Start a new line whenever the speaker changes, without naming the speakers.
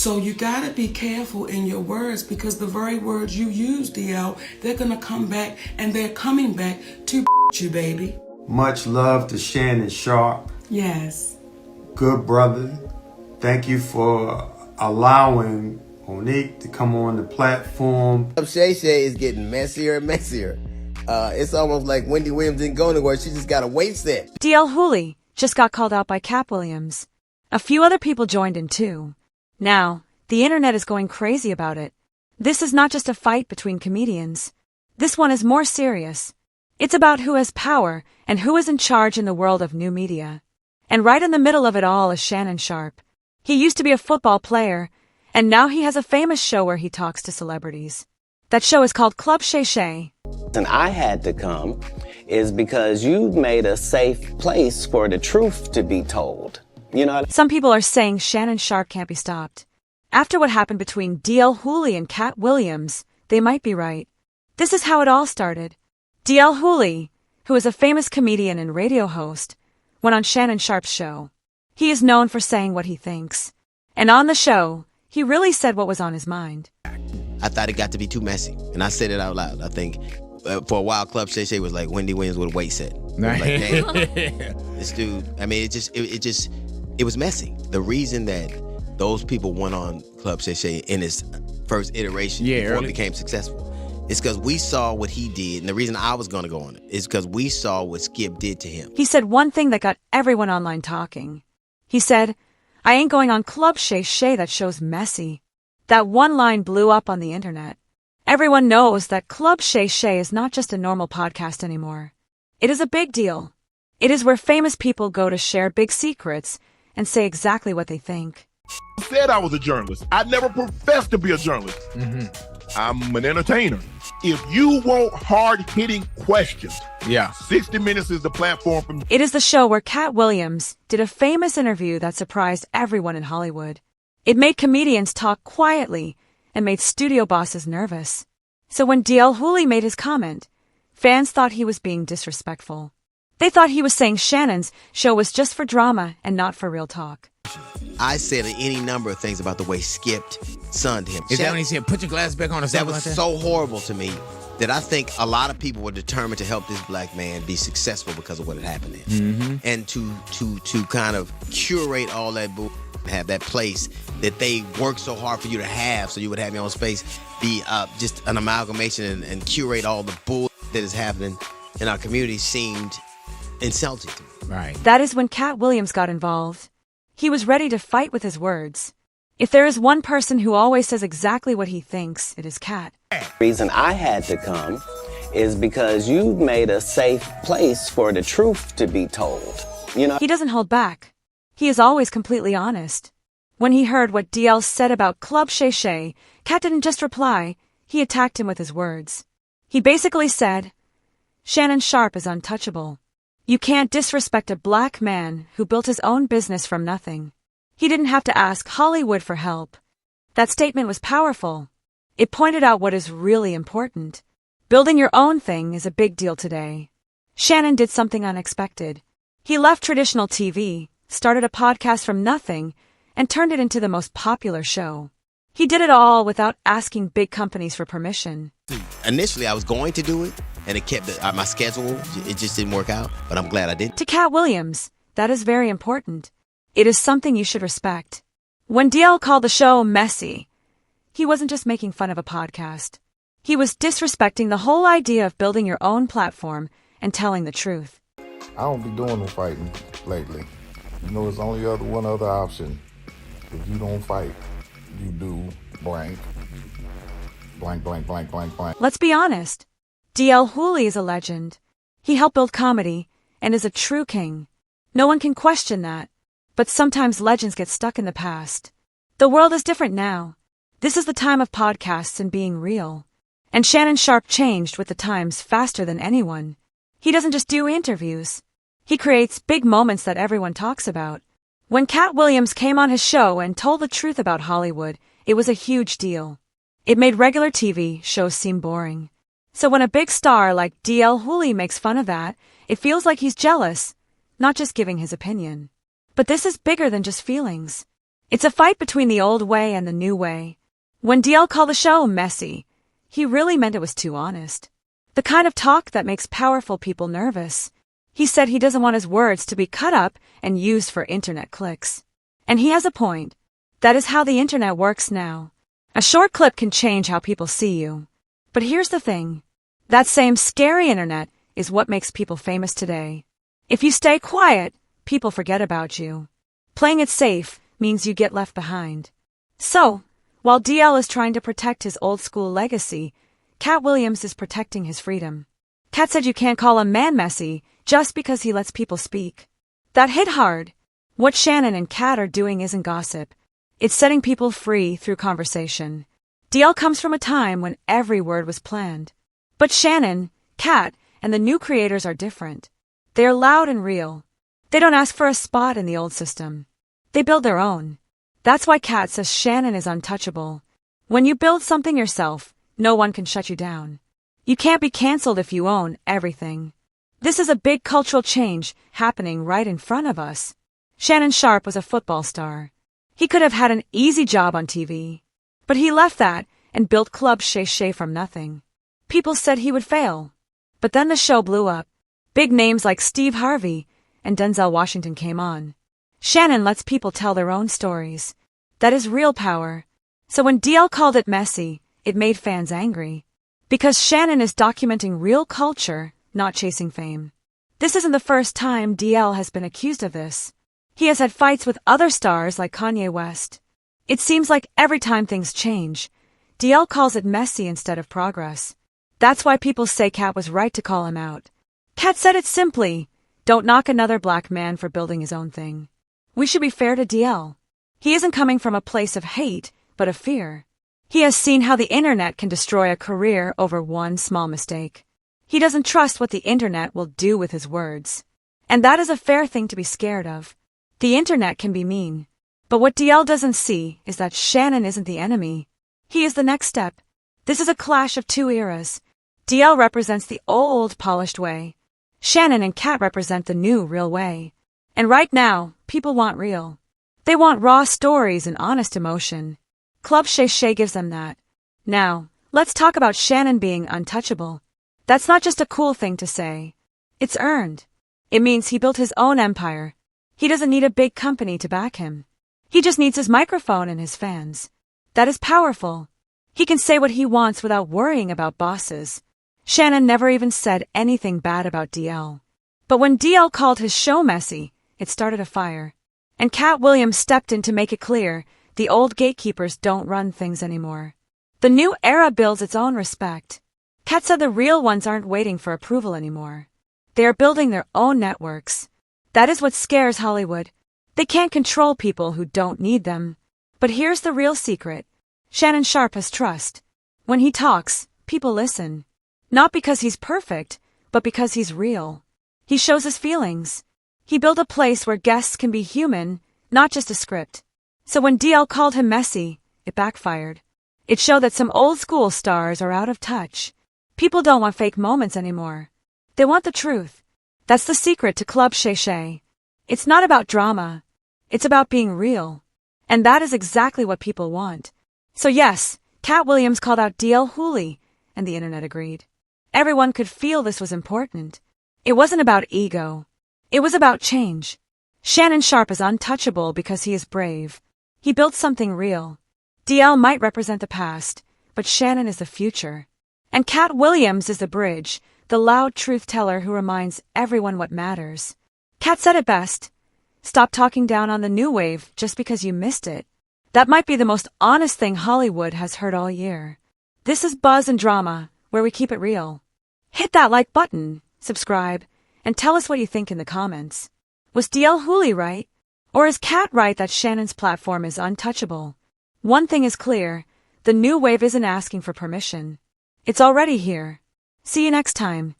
So you gotta be careful in your words, because the very words you use, DL, they're gonna come back, and they're coming back to you, baby.
Much love to Shannon Sharpe.
Yes.
Good brother. Thank you for allowing Monique to come on the platform.
Shay Shay is getting messier and messier. It's almost like Wendy Williams didn't go anywhere. She just got a weight set.
Hughley just got called out by Katt Williams. A few other people joined in too. Now, the internet is going crazy about it. This is not just a fight between comedians. This one is more serious. It's about who has power and who is in charge in the world of new media. And right in the middle of it all is Shannon Sharpe. He used to be a football player, and now he has a famous show where he talks to celebrities. That show is called Club Shay Shay.
And I had to come is because you made a safe place for the truth to be told. You know,
some people are saying Shannon Sharpe can't be stopped. After what happened between Hughley and Katt Williams, they might be right. This is how it all started. Hughley, who is a famous comedian and radio host, went on Shannon Sharpe's show. He is known for saying what he thinks. And on the show, he really said what was on his mind.
I thought it got to be too messy, and I said it out loud. I think for a while, Club Shay Shay was like Wendy Williams with a weight set. Like, damn, this dude. I mean, it was messy. The reason that those people went on Club Shay Shay in its first iteration before it became successful is because we saw what he did, and the reason I was going to go on it is because we saw what Skip did to him.
He said one thing that got everyone online talking. He said, "I ain't going on Club Shay Shay, that show's messy." That one line blew up on the internet. Everyone knows that Club Shay Shay is not just a normal podcast anymore. It is a big deal. It is where famous people go to share big secrets and say exactly what they think.
I said I was a journalist. I never professed to be a journalist. I'm an entertainer. If you want hard-hitting questions, 60 Minutes is the platform for me.
It is the show where Katt Williams did a famous interview that surprised everyone in Hollywood. It made comedians talk quietly and made studio bosses nervous. So when Hughley made his comment, fans thought he was being disrespectful. They thought he was saying Shannon's show was just for drama and not for real talk.
I said any number of things about the way Skip sunned him.
Is that when he said, "Put your glasses back on," or something like that?
That was so horrible to me that I think a lot of people were determined to help this black man be successful because of what had happened to him. And to kind of curate all that have that place that they worked so hard for you to have, so you would have your own space, be just an amalgamation and curate all the bull that is happening in our community seemed insulting to me.
Right.
That is when Katt Williams got involved. He was ready to fight with his words. If there is one person who always says exactly what he thinks, it is Katt.
the reason I had to come is because you made a safe place for the truth to be told. You know,
he doesn't hold back. He is always completely honest. When he heard what DL said about Club Shay Shay, Katt didn't just reply, he attacked him with his words. He basically said, "Shannon Sharpe is untouchable. You can't disrespect a black man who built his own business from nothing." He didn't have to ask Hollywood for help. That statement was powerful. It pointed out what is really important. Building your own thing is a big deal today. Shannon did something unexpected. He left traditional TV, started a podcast from nothing, and turned it into the most popular show. He did it all without asking big companies for permission.
Initially, I was going to do it, and it kept my schedule. It just didn't work out, but I'm glad I did.
To Katt Williams, that is very important. It is something you should respect. When DL called the show messy, he wasn't just making fun of a podcast. He was disrespecting the whole idea of building your own platform and telling the truth.
I don't be doing no fighting lately. You know, there's only one other option. If you don't fight, you do blank. Blank, blank, blank, blank, blank.
Let's be honest. Hughley is a legend. He helped build comedy and is a true king. No one can question that. But sometimes legends get stuck in the past. The world is different now. This is the time of podcasts and being real. And Shannon Sharpe changed with the times faster than anyone. He doesn't just do interviews. He creates big moments that everyone talks about. When Katt Williams came on his show and told the truth about Hollywood, it was a huge deal. It made regular TV shows seem boring. So when a big star like Hughley makes fun of that, it feels like he's jealous, not just giving his opinion. But this is bigger than just feelings. It's a fight between the old way and the new way. When DL called the show messy, he really meant it was too honest. The kind of talk that makes powerful people nervous. He said he doesn't want his words to be cut up and used for internet clicks. And he has a point. That is how the internet works now. A short clip can change how people see you. But here's the thing. That same scary internet is what makes people famous today. If you stay quiet, people forget about you. Playing it safe means you get left behind. So, while DL is trying to protect his old school legacy, Katt Williams is protecting his freedom. Katt said you can't call a man messy just because he lets people speak. That hit hard. What Shannon and Katt are doing isn't gossip. It's setting people free through conversation. DL comes from a time when every word was planned. But Shannon, Katt, and the new creators are different. They are loud and real. They don't ask for a spot in the old system. They build their own. That's why Katt says Shannon is untouchable. When you build something yourself, no one can shut you down. You can't be canceled if you own everything. This is a big cultural change happening right in front of us. Shannon Sharpe was a football star. He could have had an easy job on TV. But he left that and built Club Shay Shay from nothing. People said he would fail. But then the show blew up. Big names like Steve Harvey and Denzel Washington came on. Shannon lets people tell their own stories. That is real power. So when DL called it messy, it made fans angry. Because Shannon is documenting real culture, not chasing fame. This isn't the first time DL has been accused of this. He has had fights with other stars like Kanye West. It seems like every time things change, DL calls it messy instead of progress. That's why people say Katt was right to call him out. Katt said it simply, don't knock another black man for building his own thing. We should be fair to DL. He isn't coming from a place of hate, but of fear. He has seen how the internet can destroy a career over one small mistake. He doesn't trust what the internet will do with his words. And that is a fair thing to be scared of. The internet can be mean. But what DL doesn't see is that Shannon isn't the enemy. He is the next step. This is a clash of two eras. DL represents the old, polished way. Shannon and Katt represent the new, real way. And right now, people want real. They want raw stories and honest emotion. Club Shay Shay gives them that. Now, let's talk about Shannon being untouchable. That's not just a cool thing to say. It's earned. It means he built his own empire. He doesn't need a big company to back him. He just needs his microphone and his fans. That is powerful. He can say what he wants without worrying about bosses. Shannon never even said anything bad about DL. But when DL called his show messy, it started a fire. And Katt Williams stepped in to make it clear, the old gatekeepers don't run things anymore. The new era builds its own respect. Katt said the real ones aren't waiting for approval anymore. They are building their own networks. That is what scares Hollywood. They can't control people who don't need them. But here's the real secret. Shannon Sharpe has trust. When he talks, people listen. Not because he's perfect, but because he's real. He shows his feelings. He built a place where guests can be human, not just a script. So when DL called him messy, it backfired. It showed that some old school stars are out of touch. People don't want fake moments anymore. They want the truth. That's the secret to Club Shay Shay. It's not about drama. It's about being real. And that is exactly what people want. So yes, Katt Williams called out DL Hughley, and the internet agreed. Everyone could feel this was important. It wasn't about ego. It was about change. Shannon Sharpe is untouchable because he is brave. He built something real. DL might represent the past, but Shannon is the future. And Katt Williams is the bridge, the loud truth teller who reminds everyone what matters. Katt said it best. Stop talking down on the new wave just because you missed it. That might be the most honest thing Hollywood has heard all year. This is Buzz and Drama, where we keep it real. Hit that like button, subscribe, and tell us what you think in the comments. Was DL Hughley right? Or is Katt right that Shannon's platform is untouchable? One thing is clear, the new wave isn't asking for permission. It's already here. See you next time.